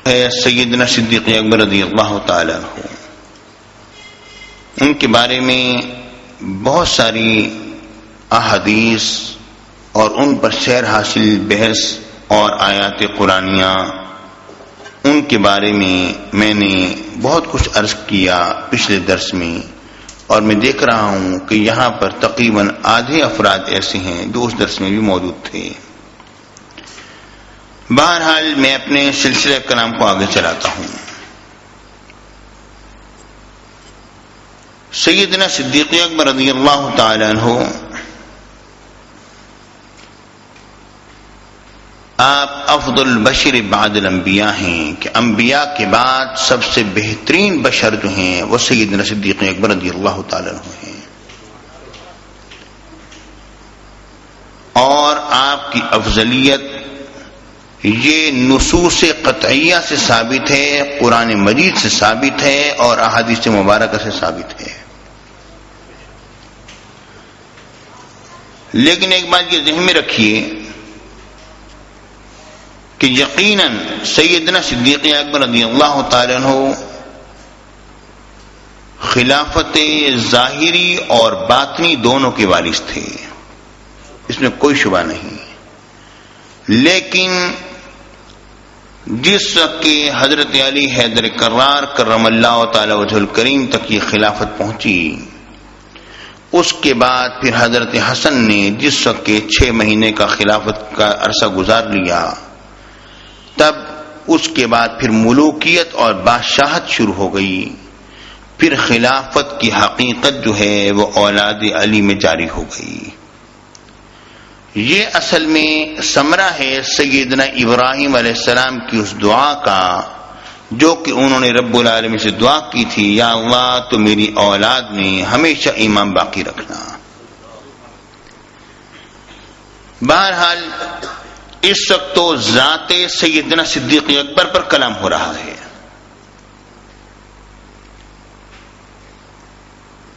ہے سیدنا صدیق اکبر رضی اللہ تعالی عنہ، ان کے بارے میں بہت ساری احادیث اور ان پر شرح حاصل بحث اور آیات قرآنیہ، ان کے بارے میں نے بہت کچھ عرض کیا پچھلے درس میں، اور میں دیکھ رہا ہوں کہ یہاں پر تقریباً آدھے افراد ایسے ہیں جو اس درس میں بھی موجود تھے۔ بہرحال میں اپنے سلسلہ کلام کو آگے چلاتا ہوں۔ سیدنا صدیق اکبر رضی اللہ تعالی عنہ، آپ افضل البشر بعد الانبیاء ہیں کہ انبیاء کے بعد سب سے بہترین بشر جو ہیں وہ سیدنا صدیق اکبر رضی اللہ تعالی عنہ ہیں، اور آپ کی افضلیت یہ نصوص قطعیہ سے ثابت ہے، قرآن مجید سے ثابت ہے اور احادیث مبارکہ سے ثابت ہے۔ لیکن ایک بات یہ ذہن میں رکھیے کہ یقیناً سیدنا صدیق اکبر رضی اللہ تعالی عنہ خلافت ظاہری اور باطنی دونوں کے وارث تھے، اس میں کوئی شبہ نہیں۔ لیکن جس وقت کہ حضرت علی حیدر کرار کرم اللہ تعالی وجہ الکریم تک یہ خلافت پہنچی، اس کے بعد پھر حضرت حسن نے جس وقت کہ 6 مہینے کا خلافت کا عرصہ گزار لیا، تب اس کے بعد پھر ملوکیت اور بادشاہت شروع ہو گئی، پھر خلافت کی حقیقت جو ہے وہ اولاد علی میں جاری ہو گئی۔ یہ اصل میں ثمرہ ہے سیدنا ابراہیم علیہ السلام کی اس دعا کا جو کہ انہوں نے رب العالمین سے دعا کی تھی، یا اللہ تو میری اولاد میں ہمیشہ ایمان باقی رکھنا۔ بہرحال اس وقت تو ذات سیدنا صدیق اکبر پر کلام ہو رہا ہے۔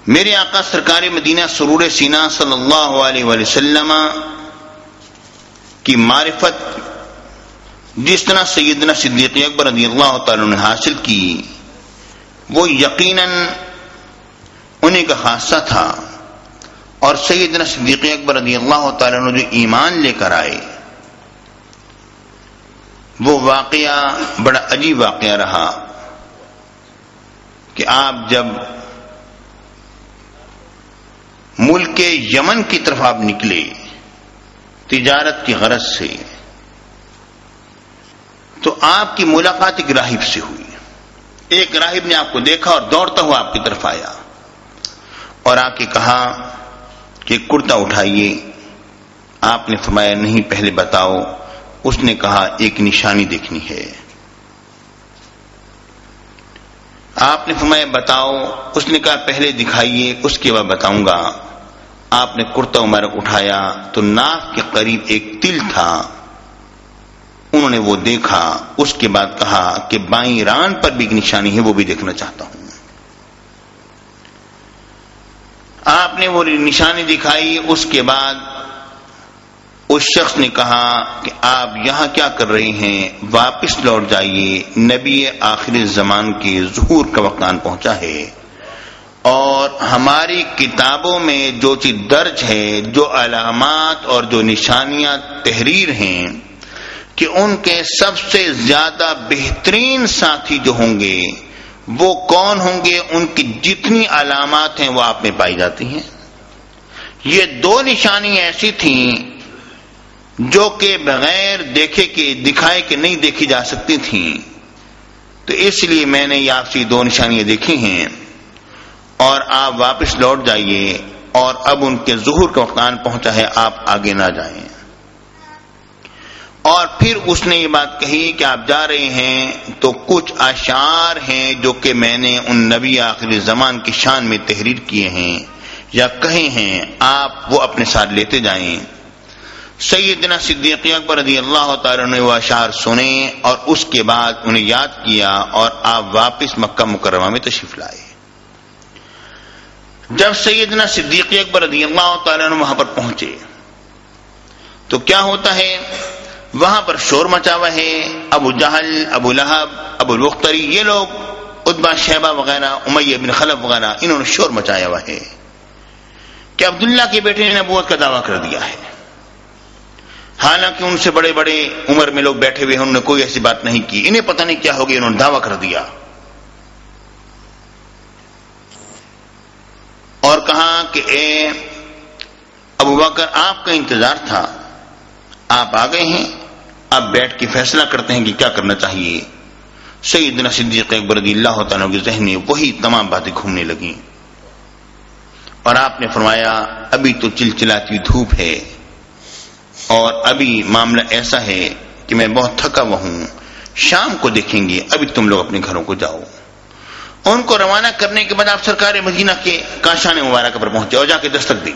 میرے آقا سرکار مدینہ سرور سینہ صلی اللہ علیہ وسلم کی معرفت جس طرح سیدنا صدیق اکبر رضی اللہ تعالیٰ نے حاصل کی، وہ یقیناً انہیں کا خاصہ تھا، اور سیدنا صدیق اکبر رضی اللہ تعالیٰ نے جو ایمان لے کر آئے وہ واقعہ بڑا عجیب واقعہ رہا کہ آپ جب ملک یمن کی طرف آپ نکلے تجارت کی غرض سے، تو آپ کی ملاقات ایک راہب سے ہوئی۔ ایک راہب نے آپ کو دیکھا اور دوڑتا ہوا آپ کی طرف آیا اور آ کے کہا کہ کرتا اٹھائیے۔ آپ نے فرمایا نہیں، پہلے بتاؤ۔ اس نے کہا ایک نشانی دیکھنی ہے۔ آپ نے فرمایا بتاؤ۔ اس نے کہا پہلے دکھائیے، اس کے بعد بتاؤں گا۔ آپ نے کرتا مبارک اٹھایا تو ناک کے قریب ایک تل تھا، انہوں نے وہ دیکھا۔ اس کے بعد کہا کہ بائیں ران پر بھی ایک نشانی ہے، وہ بھی دیکھنا چاہتا ہوں۔ آپ نے وہ نشانی دکھائی۔ اس کے بعد اس شخص نے کہا کہ آپ یہاں کیا کر رہے ہیں، واپس لوٹ جائیے، نبی آخر زمان کے ظہور کا وقت آن پہنچا ہے، اور ہماری کتابوں میں جو چیز درج ہے، جو علامات اور جو نشانیاں تحریر ہیں، کہ ان کے سب سے زیادہ بہترین ساتھی جو ہوں گے وہ کون ہوں گے، ان کی جتنی علامات ہیں وہ آپ میں پائی جاتی ہیں۔ یہ 2 نشانی ایسی تھیں جو کہ بغیر دیکھے کہ دکھائے کہ نہیں دیکھی جا سکتی تھیں، تو اس لیے میں نے آپ سے 2 نشانیاں دیکھی ہیں، اور آپ واپس لوٹ جائیے، اور اب ان کے ظہور کا وقت آن پہنچا ہے، آپ آگے نہ جائیں۔ اور پھر اس نے یہ بات کہی کہ آپ جا رہے ہیں تو کچھ اشعار ہیں جو کہ میں نے ان نبی آخر زمان کی شان میں تحریر کیے ہیں یا کہے ہیں، آپ وہ اپنے ساتھ لیتے جائیں۔ سیدنا صدیق اکبر رضی اللہ تعالیٰ نے وہ اشعار سنے اور اس کے بعد انہیں یاد کیا، اور آپ واپس مکہ مکرمہ میں تشریف لائے۔ جب سیدنا صدیق اکبر رضی اللہ تعالیٰ عنہ وہاں پر پہنچے تو کیا ہوتا ہے، وہاں پر شور مچا ہوا ہے. ابو جہل، ابو لہب، ابو البختری، یہ لوگ عتبہ، شیبہ وغیرہ، امیہ بن خلف وغیرہ، انہوں نے شور مچایا ہوا ہے کہ عبداللہ کے بیٹے نے نبوت کا دعویٰ کر دیا ہے. حالانکہ ان سے بڑے بڑے عمر میں لوگ بیٹھے ہوئے ہیں، انہوں نے کوئی ایسی بات نہیں کی. انہیں پتہ نہیں کیا ہو گیا، انہوں نے دعویٰ کر دیا اور کہا کہ اے ابو بکر، آپ کا انتظار تھا، آپ آ گئے ہیں، اب بیٹھ کے فیصلہ کرتے ہیں کہ کیا کرنا چاہیے. سیدنا صدیق اکبر رضی اللہ تعالیٰ کے ذہن میں وہی تمام باتیں گھومنے لگیں اور آپ نے فرمایا ابھی تو چلچلاتی دھوپ ہے اور ابھی معاملہ ایسا ہے کہ میں بہت تھکا ہوا ہوں، شام کو دیکھیں گے، ابھی تم لوگ اپنے گھروں کو جاؤ. ان کو روانہ کرنے کے بعد آپ سرکار مدینہ کے کاشان مبارکہ پر پہنچے اور جا کے دستک دی.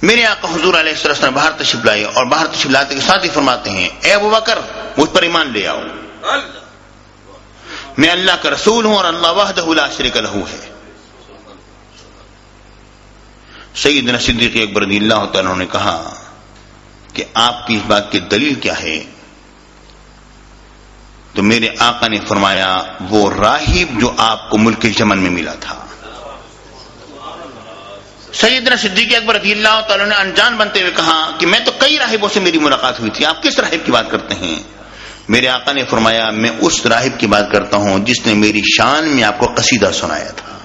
میرے آقا حضور علیہ السلام باہر تشریف لائے اور باہر تشریف لاتے کے ساتھ ہی فرماتے ہیں اے ابو بکر، مجھ پر ایمان لے آؤ، میں اللہ کا رسول ہوں اور اللہ وحدہ لا شریک لہ ہے. سیدنا صدیق اکبر رضی اللہ تعالیٰ نے کہا کہ آپ کی اس بات کی دلیل کیا ہے؟ تو میرے آقا نے فرمایا وہ راہب جو آپ کو ملک یمن میں ملا تھا. سیدنا صدیق اکبر رضی اللہ تعالیٰ نے انجان بنتے ہوئے کہا کہ میں تو کئی راہبوں سے میری ملاقات ہوئی تھی، آپ کس راہب کی بات کرتے ہیں؟ میرے آقا نے فرمایا میں اس راہب کی بات کرتا ہوں جس نے میری شان میں آپ کو قصیدہ سنایا تھا.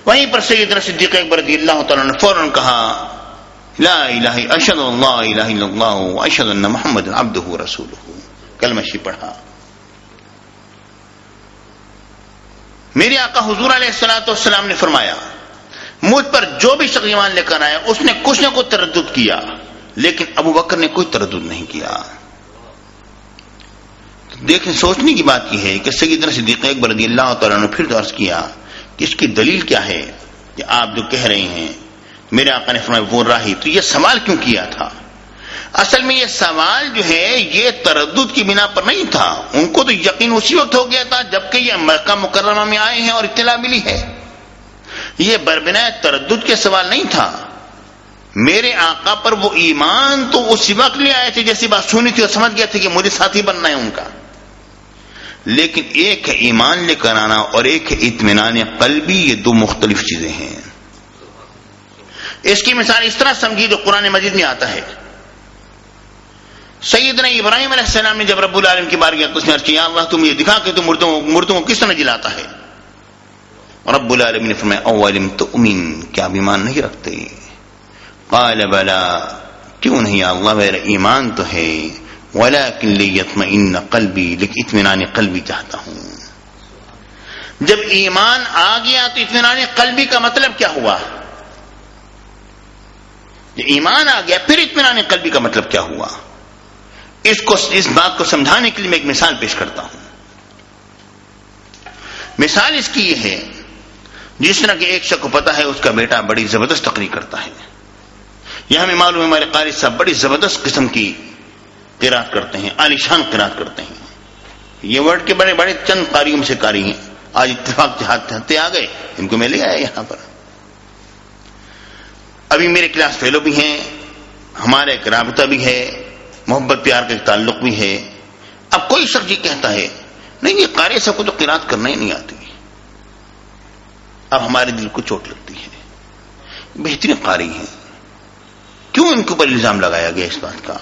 وہیں پر سیدنا صدیق اکبر رضی اللہ تعالیٰ نے فوراً کہا لا الہ اشہد ان لا الہ الا اللہ واشہد ان محمد عبدہ ورسولہ، کلمہ شریف پڑھا. میرے آقا حضور علیہ الصلوۃ والسلام نے فرمایا مجھ پر جو بھی شخص ایمان لے کر آیا اس نے کچھ نہ کچھ تردد کیا، لیکن ابو بکر نے کوئی تردد نہیں کیا. دیکھیں سوچنے کی بات یہ ہے کہ سیدنا صدیق اکبر رضی اللہ تعالیٰ نے پھر عرض کیا کہ اس کی دلیل کیا ہے کہ آپ جو کہہ رہے ہیں. میرے آقا نے فرمایا وہ راہی، تو یہ سوال کیوں کیا تھا؟ اصل میں یہ سوال جو ہے یہ تردد کی بنا پر نہیں تھا، ان کو تو یقین اسی وقت ہو گیا تھا جبکہ یہ مکہ مکرمہ میں آئے ہیں اور اطلاع ملی ہے. یہ بربنائے تردد کے سوال نہیں تھا. میرے آقا پر وہ ایمان تو اسی وقت لے آئے تھے جیسی بات سنی تھی اور سمجھ گئے تھے کہ مجھے ساتھی بننا ہے ان کا. لیکن ایک ہے ایمان لے کر آنا اور ایک ہے اطمینان قلبی، یہ دو مختلف چیزیں ہیں. اس کی مثال اس طرح سمجھی جو قرآن مجید میں آتا ہے. سیدنا ابراہیم علیہ السلام نے جب رب العالمین کی بارگاہ میں عرض کیا اللہ تم یہ دکھا کہ تم مردوں کو کس طرح جلاتا ہے؟ رب العالمین نے فرمایا اولم تؤمن، کیا آپ ایمان نہیں رکھتے؟ قال بلا، کیوں نہیں یا اللہ میرا ایمان تو ہے، ولکن لیطمئن قلبی، لیکن اطمینان قلبی چاہتا ہوں. جب ایمان آ گیا تو اطمینان قلبی کا مطلب کیا ہوا؟ جب ایمان آ گیا پھر اطمینان قلبی کا مطلب کیا ہوا؟ اس بات کو سمجھانے کے لیے میں ایک مثال پیش کرتا ہوں. مثال اس کی یہ ہے جس طرح کہ ایک شخص کو پتا ہے اس کا بیٹا بڑی زبردست تقریر کرتا ہے. یہ ہمیں معلوم ہے ہمارے قاری صاحب بڑی زبردست قسم کی قرات کرتے ہیں، عالی شان قرات کرتے ہیں. یہ ورڈ کے بڑے بڑے چند قاریوں میں سے قاری ہیں. آج اتفاق سے ہاتھتے آ گئے، ان کو میں لے آیا یہاں پر. ابھی میرے کلاس فیلو بھی ہیں، ہمارا ایک رابطہ بھی ہے، محبت پیار کا ایک تعلق بھی ہے. اب کوئی شخص یہ کہتا ہے نہیں یہ قاری صاحب کو تو قرات کرنا ہی نہیں آتی. اب ہمارے دل کو چوٹ لگتی ہے، بہترین قاری ہیں، کیوں ان کے اوپر الزام لگایا گیا اس بات کا؟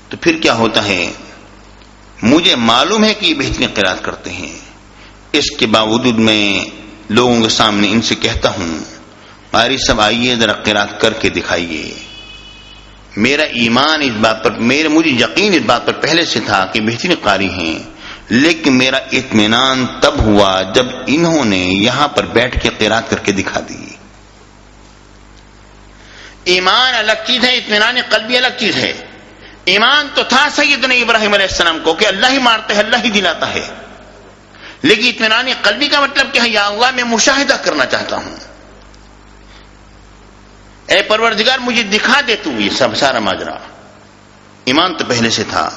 تو پھر کیا ہوتا ہے، مجھے معلوم ہے کہ یہ بہترین قرات کرتے ہیں، اس کے باوجود میں لوگوں کے سامنے ان سے کہتا ہوں قاری صاحب آئیے ذرا قرات کر کے دکھائیے. میرا ایمان اس بات پر، مجھے یقین اس بات پر پہلے سے تھا کہ بہترین قاری ہیں، لیکن میرا اطمینان تب ہوا جب انہوں نے یہاں پر بیٹھ کے قرات کر کے دکھا دی. ایمان الگ چیز ہے، اطمینان قلبی الگ چیز ہے. ایمان تو تھا سیدنا ابراہیم علیہ السلام کو کہ اللہ ہی مارتا ہے اللہ ہی دلاتا ہے، لیکن اطمینان قلبی کا مطلب کیا ہے؟ یا اللہ میں مشاہدہ کرنا چاہتا ہوں، اے پروردگار مجھے دکھا دے تو یہ سب سارا ماجرا. ایمان تو پہلے سے تھا.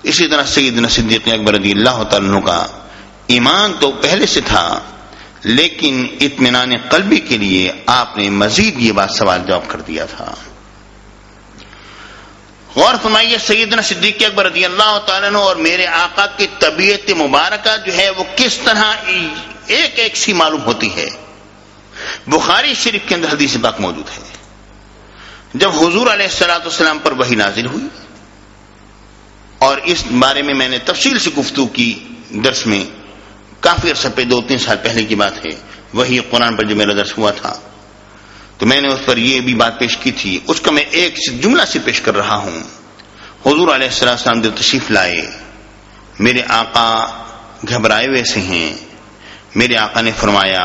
اسی طرح سیدنا صدیق اکبر رضی اللہ تعالیٰ عنہ کا ایمان تو پہلے سے تھا، لیکن اطمینان قلبی کے لیے آپ نے مزید یہ بات سوال جواب کر دیا تھا. غور فرمائیے سیدنا صدیق اکبر رضی اللہ تعالیٰ عنہ اور میرے آقا کی طبیعت مبارکہ جو ہے وہ کس طرح ایک ایک سی معلوم ہوتی ہے. بخاری شریف کے اندر حدیث پاک موجود ہے. جب حضور علیہ الصلوۃ والسلام پر وحی نازل ہوئی، اور اس بارے میں میں نے تفصیل سے گفتگو کی درس میں، کافی عرصہ پہ 2-3 سال پہلے کی بات ہے، وہی قرآن پر جو میرا درس ہوا تھا تو میں نے اس پر یہ بھی بات پیش کی تھی. اس کا میں ایک جملہ سے پیش کر رہا ہوں. حضور علیہ السلام جب تشریف لائے، میرے آقا گھبرائے ہوئے سے ہیں. میرے آقا نے فرمایا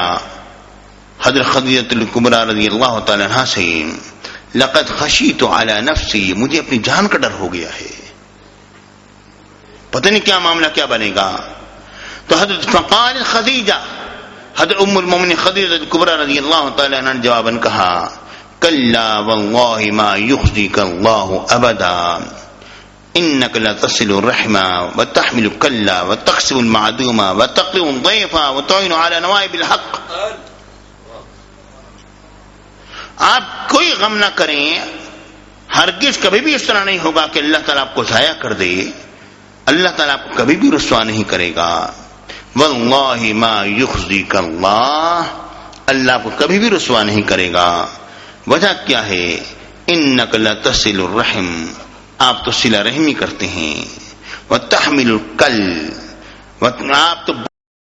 حضرت خدیجہ الکبریٰ رضی اللہ تعالی عنہا سے، لقد خشیت علی نفسی، مجھے اپنی جان کا ڈر ہو گیا ہے، پتہ نہیں کیا معاملہ کیا بنے گا. تو حضرت فقال خدیجہ، حضرت ام المومنین خدیجہ الکبریٰ رضی اللہ تعالی عنہا نے جواباً کہا، کلا واللہ ما یخزیک اللہ ابدا انک لتصل الرحم وتحمل الکلا وتکسب المعدوم وتقرب الضیف وتعین علی نوائب الحق. آپ کوئی غم نہ کریں، ہرگز کبھی بھی اس طرح نہیں ہوگا کہ اللہ تعالیٰ آپ کو ضائع کر دے. اللہ تعالیٰ آپ کو کبھی بھی رسوا نہیں کرے گا. واللہ ما یخزیک اللہ، اللہ آپ کو کبھی بھی رسوا نہیں کرے گا. وجہ کیا ہے؟ انک لتصل الرحم، آپ تو صلہ رحمی کرتے ہیں. وتحمل الکل، آپ تو